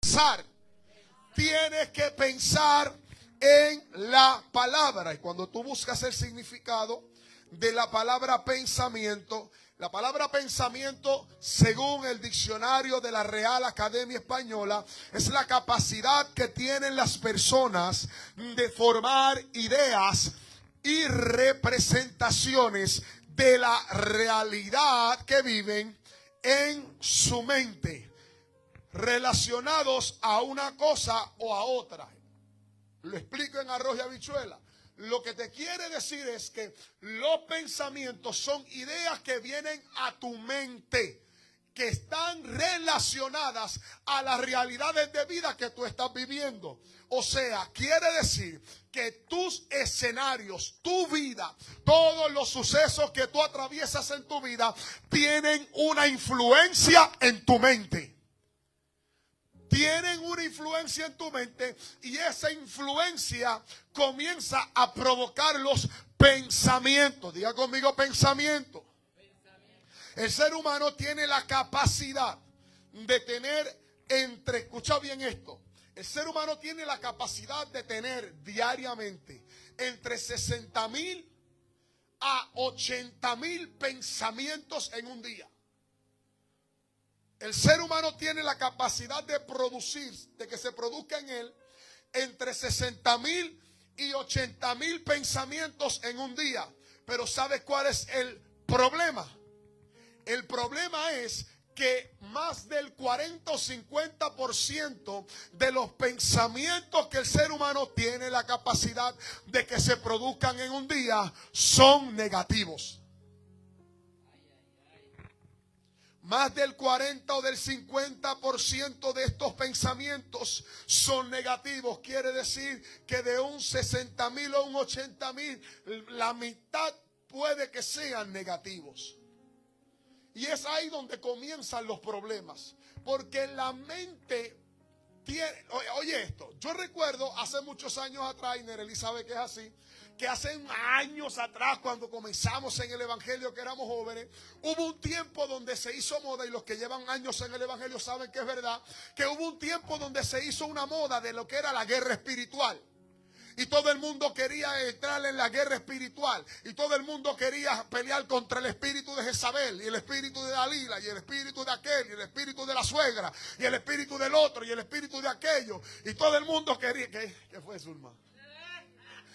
pensar. Tienes que pensar en la palabra. Y cuando tú buscas el significado de la palabra pensamiento, la palabra pensamiento, según el diccionario de la Real Academia Española, es la capacidad que tienen las personas de formar ideas y representaciones de la realidad que viven en su mente, relacionados a una cosa o a otra. Lo explico en arroz y habichuela. Lo que te quiere decir es que los pensamientos son ideas que vienen a tu mente, que están relacionadas a las realidades de vida que tú estás viviendo. O sea, quiere decir que tus escenarios, tu vida, todos los sucesos que tú atraviesas en tu vida tienen una influencia en tu mente. Tienen una influencia en tu mente y esa influencia comienza a provocar los pensamientos. Diga conmigo pensamiento. El ser humano tiene la capacidad de tener escucha bien esto, el ser humano tiene la capacidad de tener diariamente entre 60,000 a 80,000 pensamientos en un día. El ser humano tiene la capacidad de producir, de que se produzca en él entre 60,000 y 80,000 pensamientos en un día. Pero ¿sabes cuál es el problema? El problema es que más del 40 o 50% de los pensamientos que el ser humano tiene la capacidad de que se produzcan en un día son negativos. Más del 40 o del 50% de estos pensamientos son negativos. Quiere decir que de un 60,000 o un 80,000, la mitad puede que sean negativos. Y es ahí donde comienzan los problemas. Porque la mente tiene... Oye esto, yo recuerdo hace muchos años atrás, y Nerely sabe que es así, que hace años atrás, cuando comenzamos en el evangelio, que éramos jóvenes, hubo un tiempo donde se hizo moda, y los que llevan años en el evangelio saben que es verdad, que hubo un tiempo donde se hizo una moda de lo que era la guerra espiritual. Y todo el mundo quería entrar en la guerra espiritual. Y todo el mundo quería pelear contra el espíritu de Jezabel, y el espíritu de Dalila, y el espíritu de aquel, y el espíritu de la suegra, y el espíritu del otro, y el espíritu de aquello. Y todo el mundo quería... ¿Qué fue, Zulma?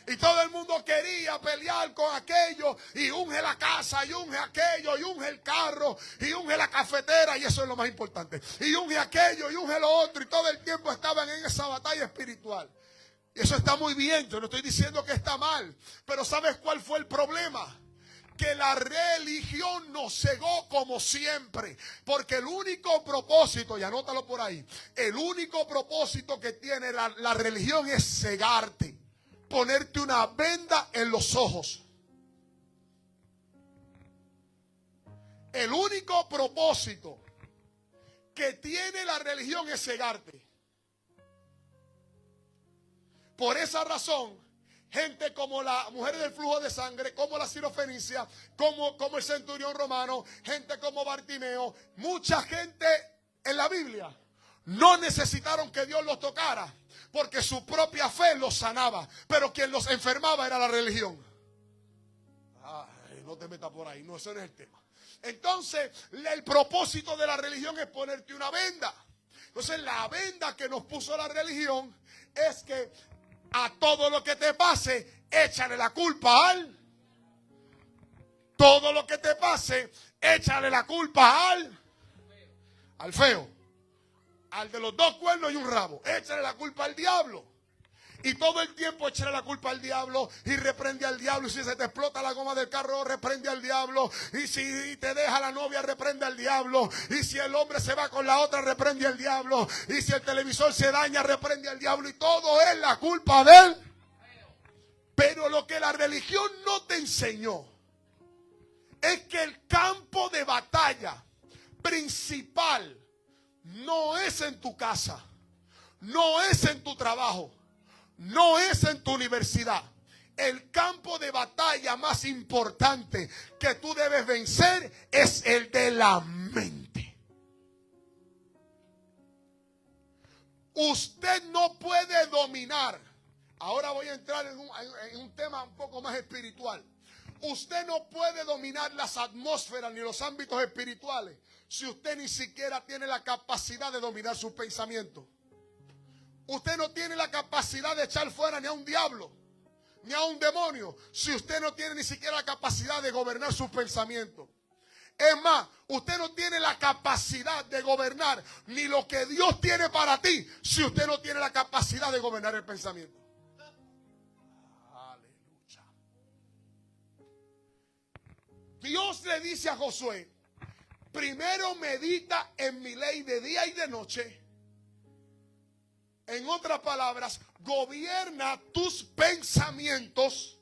Y todo el mundo quería pelear con aquello, y unge la casa, y unge aquello, y unge el carro, y unge la cafetera, y eso es lo más importante. Y unge aquello, y unge lo otro, y todo el tiempo estaban en esa batalla espiritual. Y eso está muy bien, yo no estoy diciendo que está mal, pero ¿sabes cuál fue el problema? Que la religión nos cegó como siempre, porque el único propósito, y anótalo por ahí, el único propósito que tiene la religión es cegarte, ponerte una venda en los ojos. El único propósito que tiene la religión es cegarte. Por esa razón, gente como la mujer del flujo de sangre, como la sirofenicia, como el centurión romano, gente como Bartimeo, mucha gente en la Biblia no necesitaron que Dios los tocara, porque su propia fe los sanaba, pero quien los enfermaba era la religión. Ay, no te metas por ahí, no, ese no es el tema. Entonces, el propósito de la religión es ponerte una venda. Entonces, la venda que nos puso la religión es que a todo lo que te pase, échale la culpa todo lo que te pase, échale la culpa al feo, al de los 2 cuernos y un rabo, échale la culpa al diablo. Y todo el tiempo échale la culpa al diablo y reprende al diablo. Y si se te explota la goma del carro, reprende al diablo. Y si te deja la novia, reprende al diablo. Y si el hombre se va con la otra, reprende al diablo. Y si el televisor se daña, reprende al diablo. Y todo es la culpa de él. Pero lo que la religión no te enseñó es que el campo de batalla principal no es en tu casa, no es en tu trabajo, no es en tu universidad. El campo de batalla más importante que tú debes vencer es el de la mente. Usted no puede dominar. Ahora voy a entrar en un tema un poco más espiritual. Usted no puede dominar las atmósferas ni los ámbitos espirituales si usted ni siquiera tiene la capacidad de dominar sus pensamientos. Usted no tiene la capacidad de echar fuera ni a un diablo, ni a un demonio, si usted no tiene ni siquiera la capacidad de gobernar sus pensamientos. Es más, usted no tiene la capacidad de gobernar ni lo que Dios tiene para ti si usted no tiene la capacidad de gobernar el pensamiento. Aleluya. Dios le dice a Josué, primero medita en mi ley de día y de noche. En otras palabras, gobierna tus pensamientos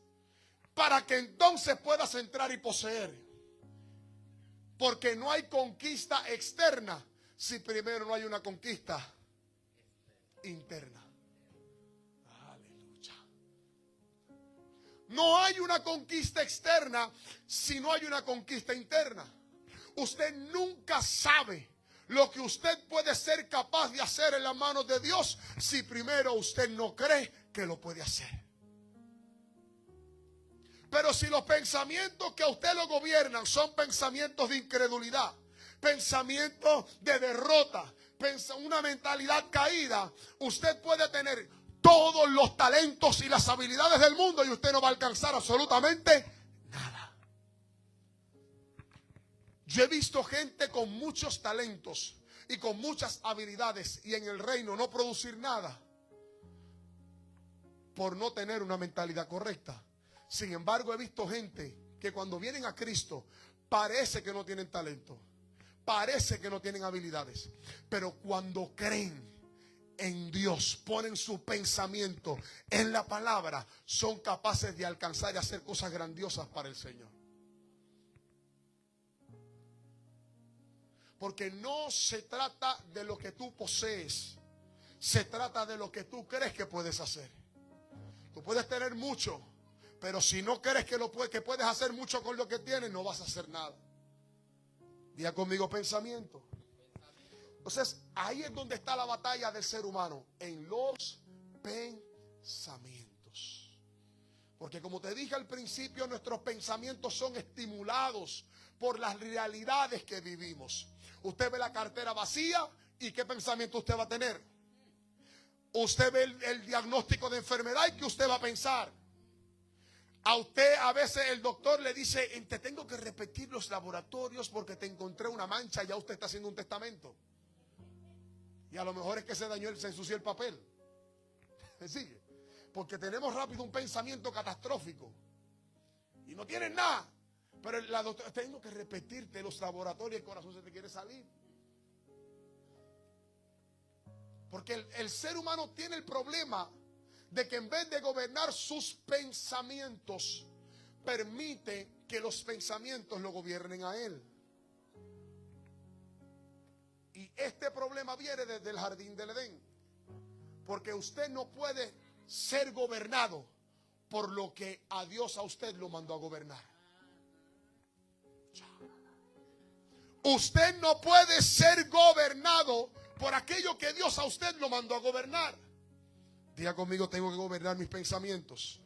para que entonces puedas entrar y poseer. Porque no hay conquista externa si primero no hay una conquista interna. Aleluya. No hay una conquista externa si no hay una conquista interna. Usted nunca sabe lo que usted puede ser capaz de hacer en las manos de Dios si primero usted no cree que lo puede hacer. Pero si los pensamientos que a usted lo gobiernan son pensamientos de incredulidad, pensamientos de derrota, una mentalidad caída, usted puede tener todos los talentos y las habilidades del mundo y usted no va a alcanzar absolutamente nada. Yo he visto gente con muchos talentos y con muchas habilidades y en el reino no producir nada por no tener una mentalidad correcta. Sin embargo, he visto gente que cuando vienen a Cristo parece que no tienen talento, parece que no tienen habilidades, pero cuando creen en Dios, ponen su pensamiento en la palabra, son capaces de alcanzar y hacer cosas grandiosas para el Señor. Porque no se trata de lo que tú posees, se trata de lo que tú crees que puedes hacer. Tú puedes tener mucho, pero si no crees que puedes hacer mucho con lo que tienes, no vas a hacer nada. Diga conmigo pensamiento. Entonces, ahí es donde está la batalla del ser humano, en los pensamientos. Porque como te dije al principio, nuestros pensamientos son estimulados por las realidades que vivimos. Usted ve la cartera vacía y ¿qué pensamiento usted va a tener? Usted ve el diagnóstico de enfermedad y ¿qué usted va a pensar? A usted a veces el doctor le dice, te tengo que repetir los laboratorios porque te encontré una mancha y ya usted está haciendo un testamento. Y a lo mejor es que se dañó, se ensució el papel. ¿Se sigue? Porque tenemos rápido un pensamiento catastrófico. Y no tienen nada. Pero la doctora, tengo que repetirte los laboratorios, el corazón se te quiere salir. Porque el ser humano tiene el problema de que en vez de gobernar sus pensamientos, permite que los pensamientos lo gobiernen a él. Y este problema viene desde el jardín del Edén. Porque usted no puede ser gobernado por lo que a Dios a usted lo mandó a gobernar. Usted no puede ser gobernado por aquello que Dios a usted lo mandó a gobernar. Diga conmigo, tengo que gobernar mis pensamientos.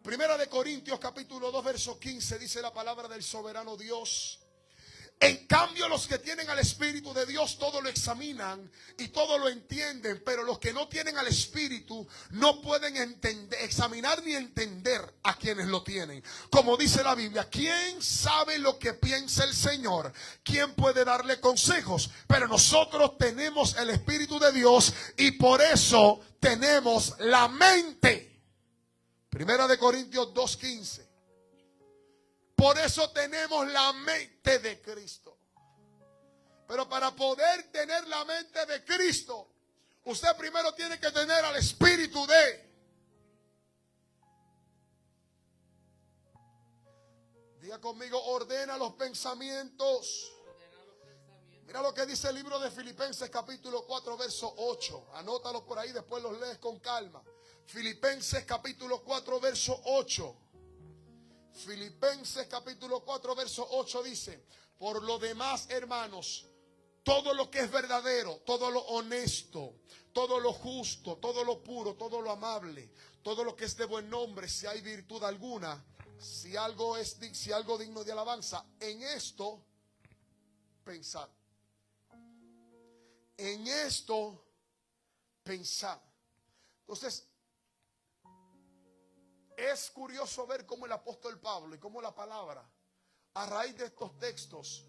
Primera de Corintios capítulo 2 verso 15 dice la palabra del soberano Dios. En cambio, los que tienen al Espíritu de Dios todo lo examinan y todo lo entienden, pero los que no tienen al Espíritu no pueden examinar ni entender a quienes lo tienen. Como dice la Biblia, ¿quién sabe lo que piensa el Señor? ¿Quién puede darle consejos? Pero nosotros tenemos el Espíritu de Dios y por eso tenemos la mente. Primera de Corintios 2:15. Por eso tenemos la mente de Cristo. Pero para poder tener la mente de Cristo, usted primero tiene que tener al Espíritu de. Diga conmigo, ordena los pensamientos. Mira lo que dice el libro de Filipenses capítulo 4 verso 8. Anótalos por ahí, después los lees con calma. Filipenses capítulo 4 verso 8. Filipenses capítulo 4 verso 8 dice: por lo demás, hermanos, todo lo que es verdadero, todo lo honesto, todo lo justo, todo lo puro, todo lo amable, todo lo que es de buen nombre, si hay virtud alguna, si algo digno de alabanza, en esto pensad. En esto pensad. Entonces, es curioso ver cómo el apóstol Pablo y cómo la palabra, a raíz de estos textos,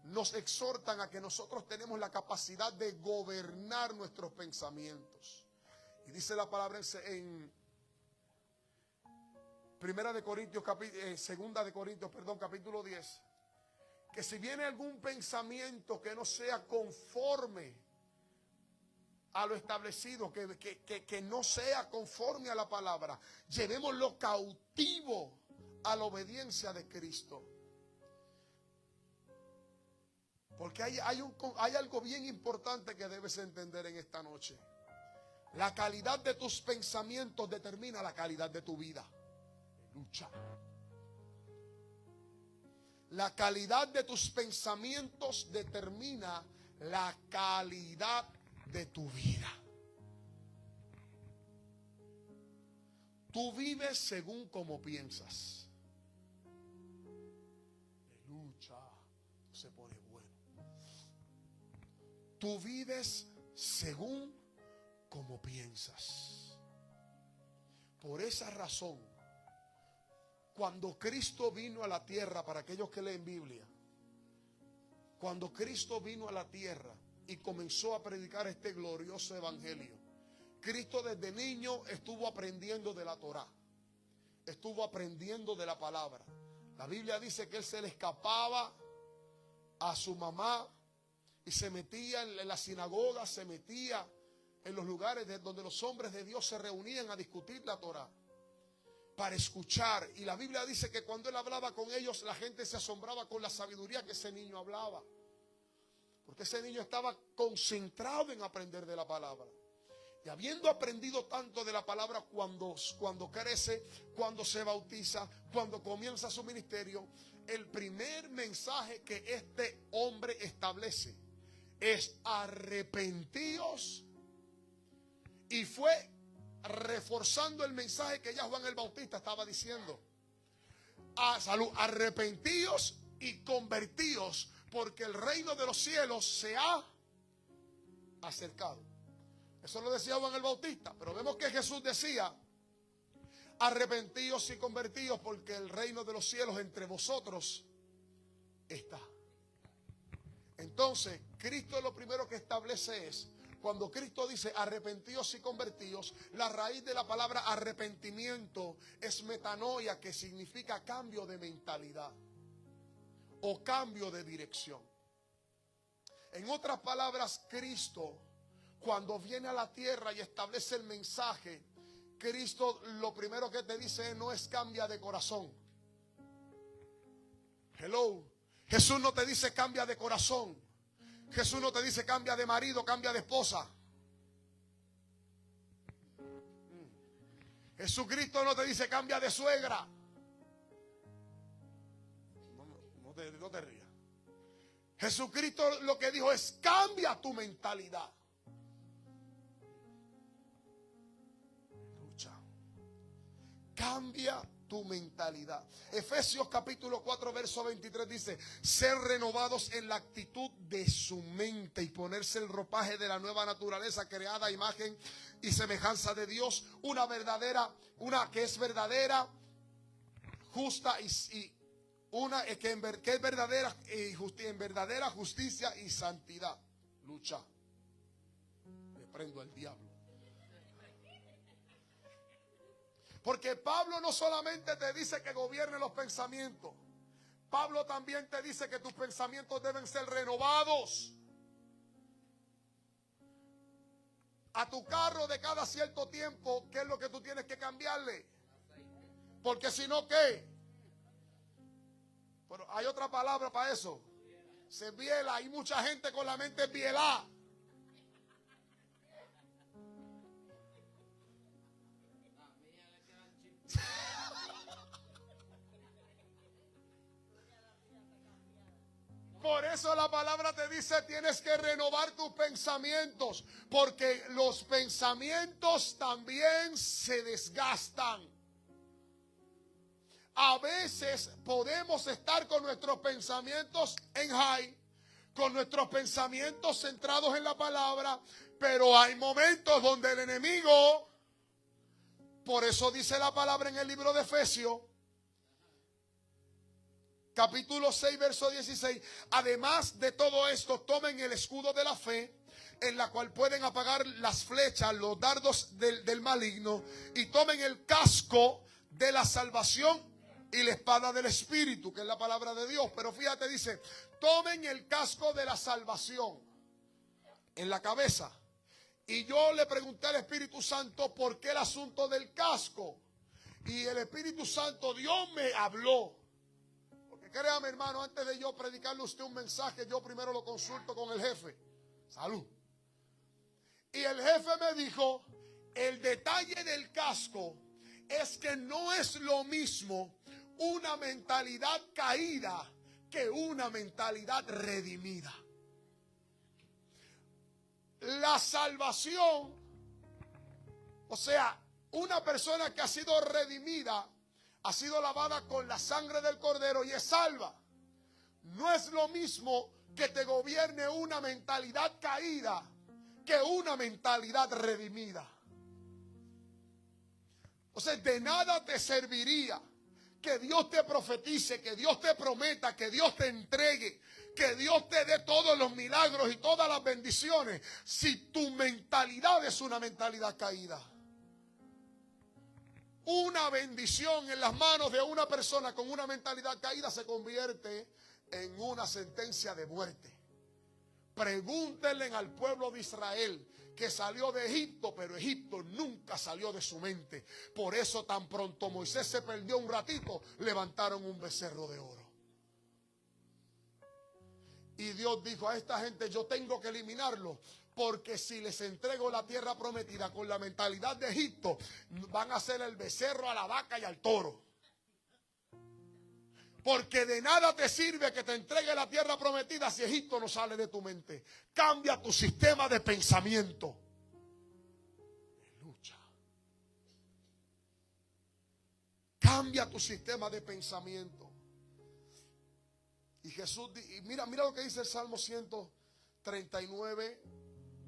nos exhortan a que nosotros tenemos la capacidad de gobernar nuestros pensamientos. Y dice la palabra en Segunda de Corintios, capítulo 10, que si viene algún pensamiento que no sea conforme a lo establecido, que no sea conforme a la palabra, llevémoslo cautivo a la obediencia de Cristo. Porque hay algo bien importante que debes entender en esta noche. La calidad de tus pensamientos determina la calidad de tu vida. Lucha. La calidad de tus pensamientos determina la calidad de tu vida. Tú vives según como piensas. Lucha. Se pone bueno. Tú vives según como piensas. Por esa razón, cuando Cristo vino a la tierra, para aquellos que leen Biblia, cuando Cristo vino a la tierra y comenzó a predicar este glorioso evangelio, Cristo desde niño estuvo aprendiendo de la Torá, estuvo aprendiendo de la palabra. La Biblia dice que él se le escapaba a su mamá y se metía en la sinagoga, se metía en los lugares donde los hombres de Dios se reunían a discutir la Torá, para escuchar. Y la Biblia dice que cuando él hablaba con ellos, la gente se asombraba con la sabiduría que ese niño hablaba, porque ese niño estaba concentrado en aprender de la palabra. Y habiendo aprendido tanto de la palabra, cuando crece, cuando se bautiza, cuando comienza su ministerio, el primer mensaje que este hombre establece es: arrepentíos. Y fue reforzando el mensaje que ya Juan el Bautista estaba diciendo. Arrepentíos y convertíos, porque el reino de los cielos se ha acercado. Eso lo decía Juan el Bautista, pero vemos que Jesús decía: arrepentíos y convertíos, porque el reino de los cielos entre vosotros está. Entonces, Cristo lo primero que establece es, cuando Cristo dice arrepentíos y convertíos, la raíz de la palabra arrepentimiento es metanoia, que significa cambio de mentalidad o cambio de dirección. En otras palabras, Cristo, cuando viene a la tierra y establece el mensaje, Cristo lo primero que te dice no es cambia de corazón. Hello. Jesús no te dice cambia de corazón. Jesús no te dice cambia de marido, cambia de esposa. Jesucristo no te dice cambia de suegra. No te rías. Jesucristo lo que dijo es cambia tu mentalidad. Lucha. Cambia tu mentalidad. Efesios capítulo 4 verso 23 dice: ser renovados en la actitud de su mente y ponerse el ropaje de la nueva naturaleza, creada a imagen y semejanza de Dios, una que es verdadera, justa y una que es verdadera en verdadera justicia y santidad. Lucha. Le prendo al diablo. Porque Pablo no solamente te dice que gobierne los pensamientos, Pablo también te dice que tus pensamientos deben ser renovados. A tu carro de cada cierto tiempo, ¿qué es lo que tú tienes que cambiarle? Porque si no, ¿qué? Pero hay otra palabra para eso. Se biela. Hay mucha gente con la mente bielada. Por eso la palabra te dice, tienes que renovar tus pensamientos, porque los pensamientos también se desgastan. A veces podemos estar con nuestros pensamientos en high, con nuestros pensamientos centrados en la palabra, pero hay momentos donde el enemigo, por eso dice la palabra en el libro de Efesios, capítulo 6, verso 16. Además de todo esto, tomen el escudo de la fe, en la cual pueden apagar las flechas, los dardos del maligno, y tomen el casco de la salvación y la espada del Espíritu, que es la palabra de Dios. Pero fíjate, dice, tomen el casco de la salvación en la cabeza. Y yo le pregunté al Espíritu Santo, ¿por qué el asunto del casco? Y el Espíritu Santo, Dios me habló. Créame, hermano, antes de yo predicarle a usted un mensaje, yo primero lo consulto con el jefe. Salud. Y el jefe me dijo, el detalle del casco es que no es lo mismo una mentalidad caída que una mentalidad redimida. La salvación, o sea, una persona que ha sido redimida, ha sido lavada con la sangre del Cordero y es salva. No es lo mismo que te gobierne una mentalidad caída que una mentalidad redimida. O sea, de nada te serviría que Dios te profetice, que Dios te prometa, que Dios te entregue, que Dios te dé todos los milagros y todas las bendiciones, si tu mentalidad es una mentalidad caída. Una bendición en las manos de una persona con una mentalidad caída se convierte en una sentencia de muerte. Pregúntenle al pueblo de Israel que salió de Egipto, pero Egipto nunca salió de su mente. Por eso tan pronto Moisés se perdió un ratito, levantaron un becerro de oro. Y Dios dijo a esta gente, yo tengo que eliminarlo, porque si les entrego la tierra prometida con la mentalidad de Egipto, van a hacer el becerro a la vaca y al toro. Porque de nada te sirve que te entregue la tierra prometida si Egipto no sale de tu mente. Cambia tu sistema de pensamiento. Lucha. Cambia tu sistema de pensamiento. Y Jesús, mira lo que dice el Salmo 139,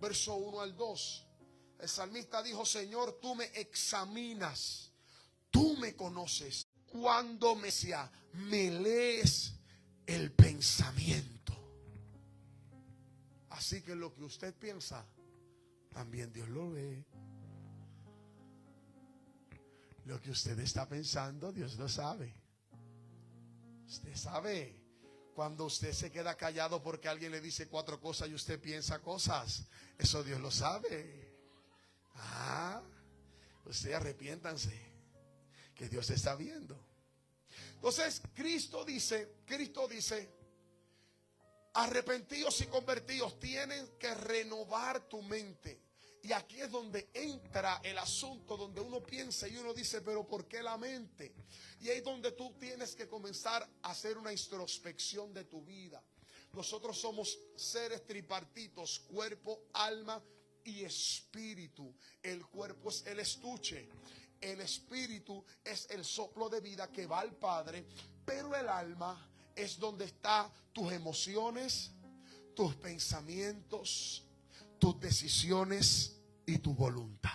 verso 1 al 2. El salmista dijo, Señor, tú me examinas, tú me conoces. Cuando me lees el pensamiento. Así que lo que usted piensa, también Dios lo ve. Lo que usted está pensando, Dios lo sabe. Usted sabe. Cuando usted se queda callado porque alguien le dice 4 cosas y usted piensa cosas, eso Dios lo sabe. Usted arrepiéntanse, que Dios está viendo. Entonces Cristo dice, arrepentidos y convertidos, tienen que renovar tu mente. Y aquí es donde entra el asunto, donde uno piensa y uno dice, pero ¿por qué la mente? Y ahí es donde tú tienes que comenzar a hacer una introspección de tu vida. Nosotros somos seres tripartitos, cuerpo, alma y espíritu. El cuerpo es el estuche. El espíritu es el soplo de vida que va al Padre, pero el alma es donde están tus emociones, tus pensamientos, tus decisiones y tu voluntad.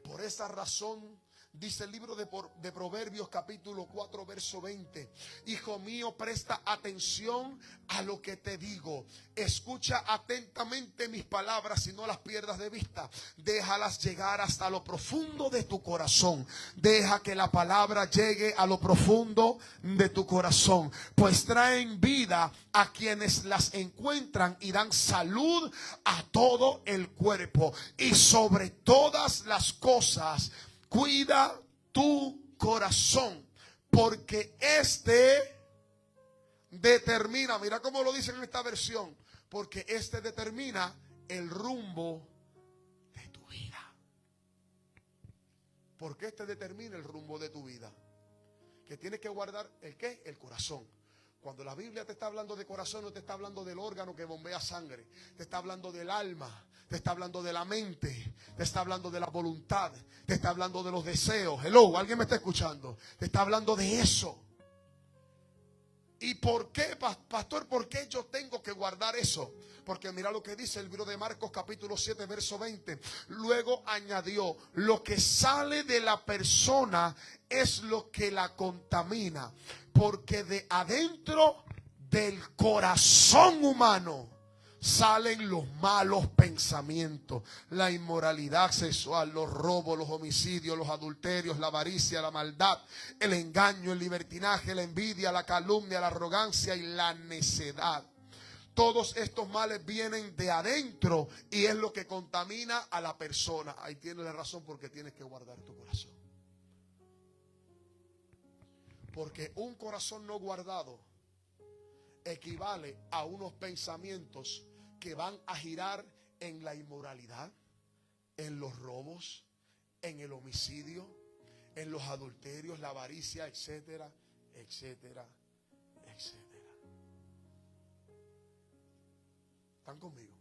Por esa razón, dice el libro de Proverbios capítulo 4 verso 20, hijo mío, presta atención a lo que te digo, escucha atentamente mis palabras y no las pierdas de vista, déjalas llegar hasta lo profundo de tu corazón, deja que la palabra llegue a lo profundo de tu corazón, pues traen vida a quienes las encuentran y dan salud a todo el cuerpo. Y sobre todas las cosas, cuida tu corazón, porque este determina, mira cómo lo dicen en esta versión, porque este determina el rumbo de tu vida. Porque este determina el rumbo de tu vida. Que tienes que guardar ¿el qué? El corazón. Cuando la Biblia te está hablando de corazón, no te está hablando del órgano que bombea sangre. Te está hablando del alma, te está hablando de la mente, te está hablando de la voluntad, te está hablando de los deseos. Hello, ¿alguien me está escuchando? Te está hablando de eso. ¿Y por qué, pastor? ¿Por qué yo tengo que guardar eso? Porque mira lo que dice el libro de Marcos capítulo 7 verso 20. Luego añadió, lo que sale de la persona es lo que la contamina. Porque de adentro del corazón humano salen los malos pensamientos, la inmoralidad sexual, los robos, los homicidios, los adulterios, la avaricia, la maldad, el engaño, el libertinaje, la envidia, la calumnia, la arrogancia y la necedad. Todos estos males vienen de adentro y es lo que contamina a la persona. Ahí tienes la razón porque tienes que guardar tu corazón. Porque un corazón no guardado equivale a unos pensamientos que van a girar en la inmoralidad, en los robos, en el homicidio, en los adulterios, la avaricia, etcétera, etcétera, etcétera. ¿Están conmigo?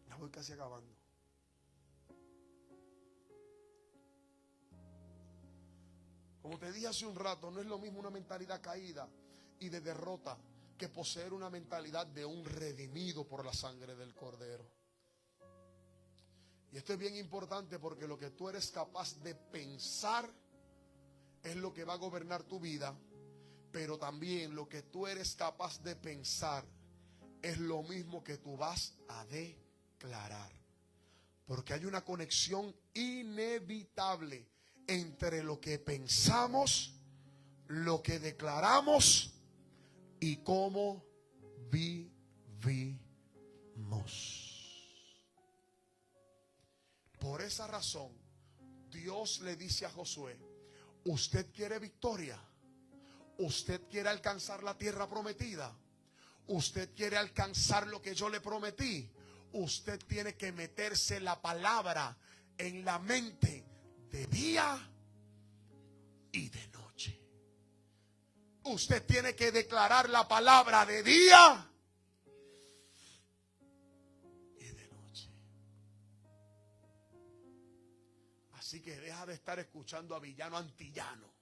Ya voy casi acabando. Como te dije hace un rato, no es lo mismo una mentalidad caída y de derrota que poseer una mentalidad de un redimido por la sangre del Cordero. Y esto es bien importante porque lo que tú eres capaz de pensar es lo que va a gobernar tu vida, pero también lo que tú eres capaz de pensar es lo mismo que tú vas a declarar. Porque hay una conexión inevitable entre lo que pensamos, lo que declaramos y cómo vivimos. Por esa razón, Dios le dice a Josué, usted quiere victoria, usted quiere alcanzar la tierra prometida, usted quiere alcanzar lo que yo le prometí, usted tiene que meterse la palabra en la mente de día y de noche. Usted tiene que declarar la palabra de día y de noche. Así que deja de estar escuchando a villano antillano.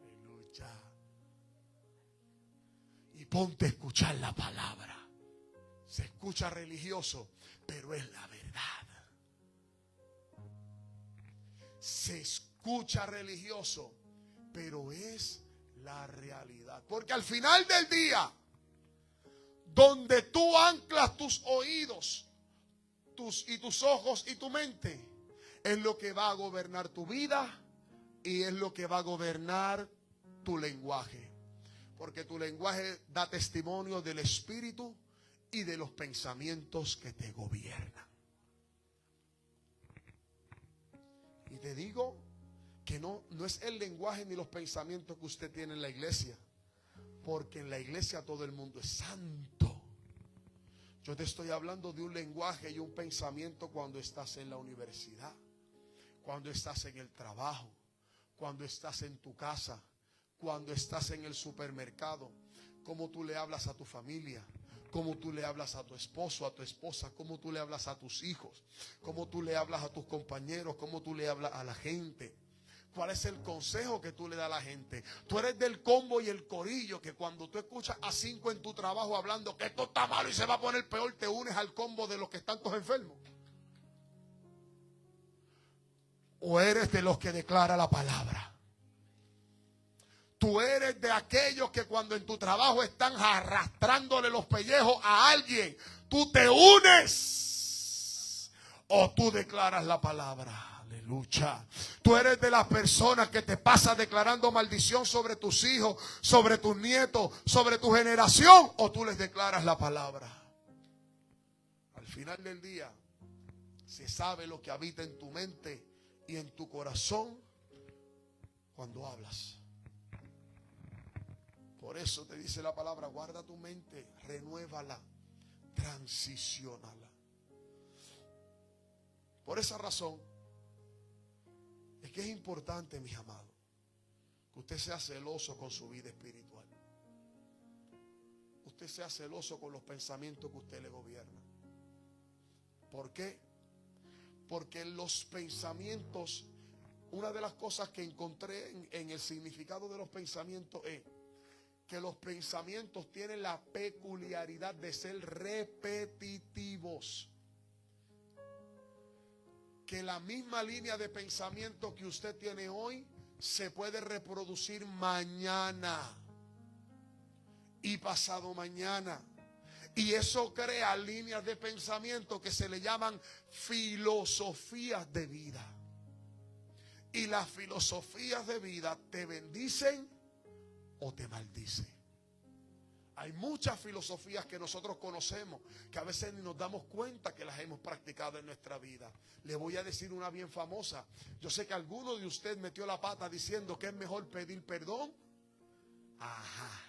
Aleluya. Y ponte a escuchar la palabra. Se escucha religioso, pero es la verdad. Se escucha religioso, pero es la realidad. Porque al final del día, donde tú anclas tus oídos, tus ojos y tu mente, es lo que va a gobernar tu vida y es lo que va a gobernar tu lenguaje. Porque tu lenguaje da testimonio del Espíritu y de los pensamientos que te gobiernan. Y te digo que no es el lenguaje ni los pensamientos que usted tiene en la iglesia, porque en la iglesia todo el mundo es santo. Yo te estoy hablando de un lenguaje y un pensamiento cuando estás en la universidad, cuando estás en el trabajo, cuando estás en tu casa, cuando estás en el supermercado, cómo tú le hablas a tu familia, cómo tú le hablas a tu esposo, a tu esposa, cómo tú le hablas a tus hijos, cómo tú le hablas a tus compañeros, cómo tú le hablas a la gente. ¿Cuál es el consejo que tú le das a la gente? Tú eres del combo y el corillo que cuando tú escuchas a 5 en tu trabajo hablando que esto está malo y se va a poner peor, te unes al combo de los que están todos enfermos. ¿O eres de los que declara la palabra? Tú eres de aquellos que cuando en tu trabajo están arrastrándole los pellejos a alguien, tú te unes o tú declaras la palabra. Aleluya. Tú eres de las personas que te pasas declarando maldición sobre tus hijos, sobre tus nietos, sobre tu generación, o tú les declaras la palabra. Al final del día se sabe lo que habita en tu mente y en tu corazón cuando hablas. Por eso te dice la palabra, guarda tu mente, renuévala, transiciónala. Por esa razón es que es importante, mis amados, que usted sea celoso con su vida espiritual. Usted sea celoso con los pensamientos que usted le gobierna. ¿Por qué? Porque los pensamientos, una de las cosas que encontré en el significado de los pensamientos es que los pensamientos tienen la peculiaridad de ser repetitivos. Que la misma línea de pensamiento que usted tiene hoy se puede reproducir mañana y pasado mañana. Y eso crea líneas de pensamiento que se le llaman filosofías de vida. Y las filosofías de vida te bendicen o te maldicen. Hay muchas filosofías que nosotros conocemos que a veces ni nos damos cuenta que las hemos practicado en nuestra vida. Le voy a decir una bien famosa. Yo sé que alguno de ustedes metió la pata diciendo que es mejor pedir perdón. Ajá.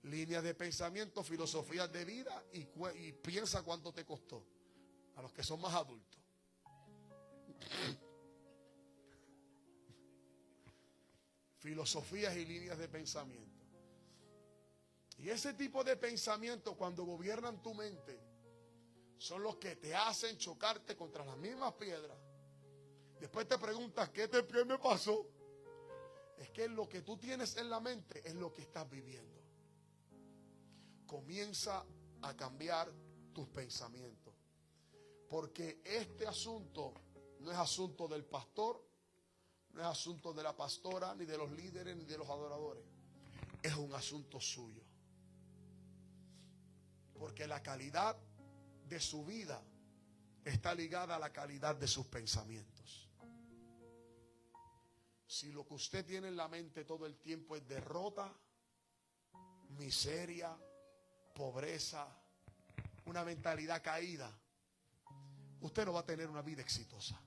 Línea de pensamiento, filosofías de vida y piensa cuánto te costó. A los que son más adultos. Filosofías y líneas de pensamiento. Y ese tipo de pensamiento, cuando gobiernan tu mente, son los que te hacen chocarte contra las mismas piedras. Después te preguntas, ¿qué me pasó? Es que lo que tú tienes en la mente es lo que estás viviendo. Comienza a cambiar tus pensamientos. Porque este asunto no es asunto del pastor, no es asunto de la pastora, ni de los líderes, ni de los adoradores. Es un asunto suyo. Porque la calidad de su vida está ligada a la calidad de sus pensamientos. Si lo que usted tiene en la mente todo el tiempo es derrota, miseria, pobreza, una mentalidad caída, usted no va a tener una vida exitosa.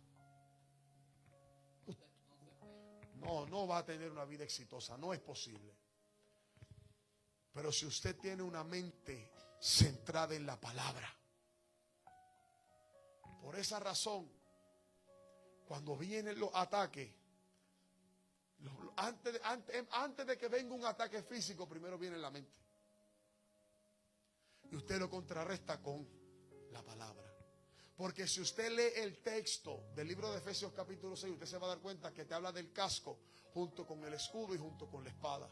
No va a tener una vida exitosa, no es posible. Pero si usted tiene una mente centrada en la palabra, por esa razón, cuando vienen los ataques, antes de que venga un ataque físico, primero viene la mente. Y usted lo contrarresta con la palabra. Porque si usted lee el texto del libro de Efesios capítulo 6, usted se va a dar cuenta que te habla del casco junto con el escudo y junto con la espada.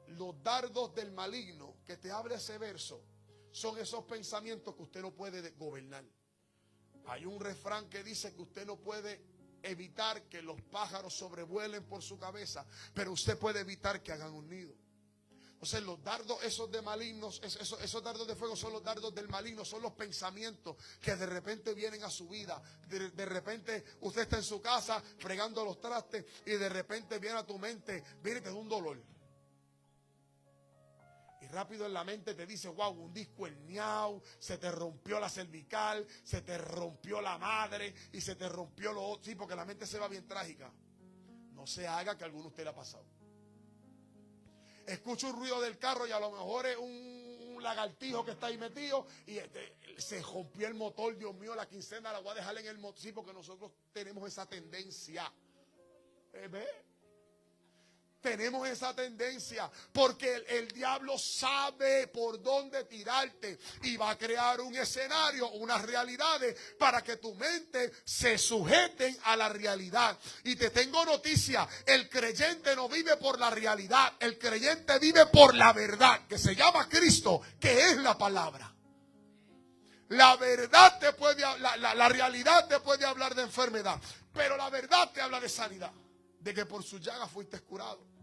Los dardos del maligno que te abre ese verso son esos pensamientos que usted no puede gobernar. Hay un refrán que dice que usted no puede evitar que los pájaros sobrevuelen por su cabeza, pero usted puede evitar que hagan un nido. O sea, los dardos esos de malignos, esos dardos de fuego son los dardos del maligno, son los pensamientos que de repente vienen a su vida. De repente usted está en su casa fregando los trastes y de repente viene a tu mente, viene y te da un dolor. Y rápido en la mente te dice, wow, un disco herniado, se te rompió la cervical, se te rompió la madre y se te rompió lo otro. Sí, porque la mente se va bien trágica. No se haga que a alguno usted le ha pasado. Escucha un ruido del carro y a lo mejor es un lagartijo que está ahí metido y se rompió el motor. Dios mío, la quincena la voy a dejar en el motor. Sí, porque nosotros tenemos esa tendencia. ¿Ve? Tenemos esa tendencia porque el diablo sabe por dónde tirarte y va a crear un escenario, unas realidades para que tu mente se sujeten a la realidad. Y te tengo noticia, el creyente no vive por la realidad, el creyente vive por la verdad que se llama Cristo, que es la palabra. La verdad te puede, la realidad te puede hablar de enfermedad, pero la verdad te habla de sanidad, de que por su llaga fuiste curado.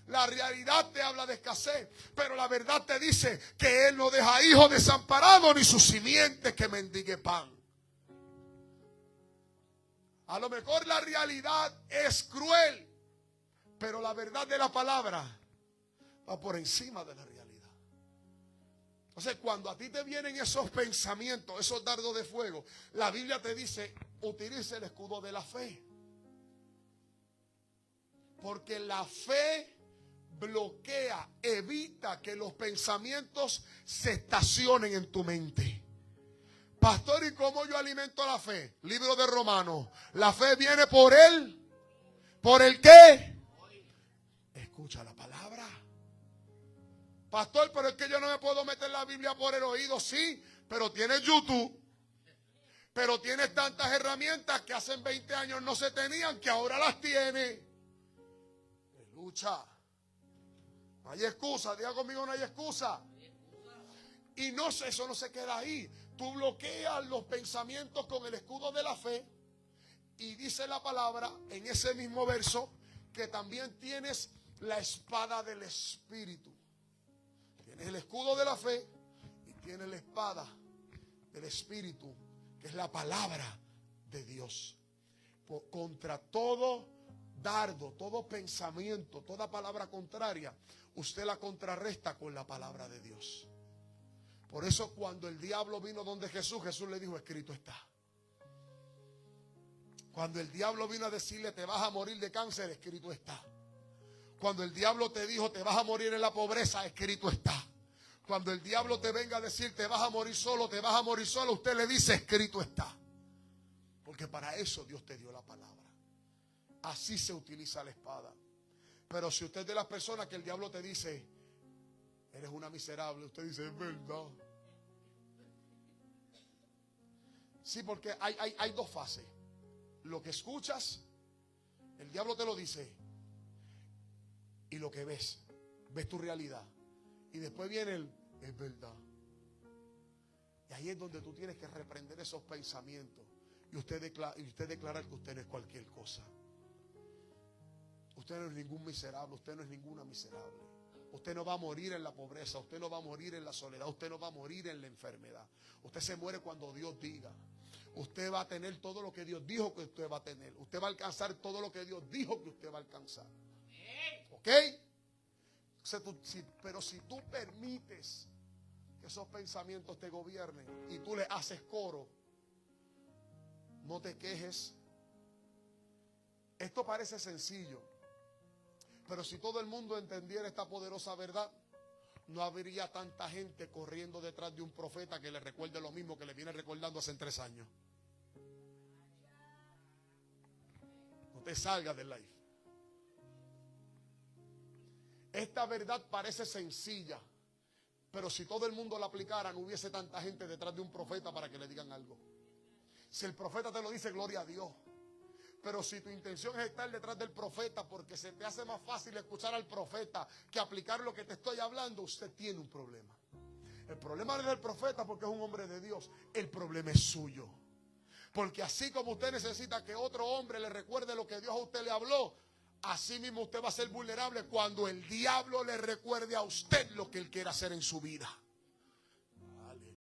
La realidad te habla de escasez, pero la verdad te dice que Él no deja hijos desamparados ni su simiente que mendigue pan. A lo mejor la realidad es cruel, pero la verdad de la palabra va por encima de la realidad. Entonces, cuando a ti te vienen esos pensamientos, esos dardos de fuego, la Biblia te dice, utilice el escudo de la fe. Porque la fe bloquea, evita que los pensamientos se estacionen en tu mente. Pastor, ¿y cómo yo alimento la fe? Libro de Romanos. La fe viene por él. ¿Por el qué? Escucha la palabra. Pastor, pero es que yo no me puedo meter la Biblia por el oído. Sí, pero tienes YouTube. Pero tienes tantas herramientas que hace 20 años no se tenían, que ahora las tiene. Lucha. No hay excusa. Diga conmigo, no hay excusa. Y no sé, eso no se queda ahí. Tú bloqueas los pensamientos con el escudo de la fe. Y dice la palabra en ese mismo verso que también tienes la espada del Espíritu. Tienes el escudo de la fe y tienes la espada del Espíritu, que es la palabra de Dios. Contra todo dardo, todo pensamiento, toda palabra contraria, usted la contrarresta con la palabra de Dios. Por eso cuando el diablo vino donde Jesús, Jesús le dijo, escrito está. Cuando el diablo vino a decirle, te vas a morir de cáncer, escrito está. Cuando el diablo te dijo, te vas a morir en la pobreza, escrito está. Cuando el diablo te venga a decir, te vas a morir solo, te vas a morir solo, usted le dice, escrito está. Porque para eso Dios te dio la palabra. Así se utiliza la espada. Pero si usted es de las personas que el diablo te dice, eres una miserable, usted dice, es verdad. Sí, porque hay dos fases. Lo que escuchas, el diablo te lo dice. Y lo que ves tu realidad. Y después viene el, es verdad. Y ahí es donde tú tienes que reprender esos pensamientos. Y usted declarar que usted no es cualquier cosa. Usted no es ningún miserable, usted no es ninguna miserable. Usted no va a morir en la pobreza, usted no va a morir en la soledad, usted no va a morir en la enfermedad. Usted se muere cuando Dios diga. Usted va a tener todo lo que Dios dijo que usted va a tener. Usted va a alcanzar todo lo que Dios dijo que usted va a alcanzar. ¿Ok? Pero si tú permites que esos pensamientos te gobiernen y tú le haces coro, no te quejes. Esto parece sencillo, pero si todo el mundo entendiera esta poderosa verdad, no habría tanta gente corriendo detrás de un profeta que le recuerde lo mismo que le viene recordando hace 3 años. No te salgas del live. Esta verdad parece sencilla, pero si todo el mundo la aplicara, no hubiese tanta gente detrás de un profeta para que le digan algo. Si el profeta te lo dice, gloria a Dios. Pero si tu intención es estar detrás del profeta porque se te hace más fácil escuchar al profeta que aplicar lo que te estoy hablando, usted tiene un problema. El problema no es del profeta porque es un hombre de Dios. El problema es suyo. Porque así como usted necesita que otro hombre le recuerde lo que Dios a usted le habló, así mismo usted va a ser vulnerable cuando el diablo le recuerde a usted lo que él quiere hacer en su vida.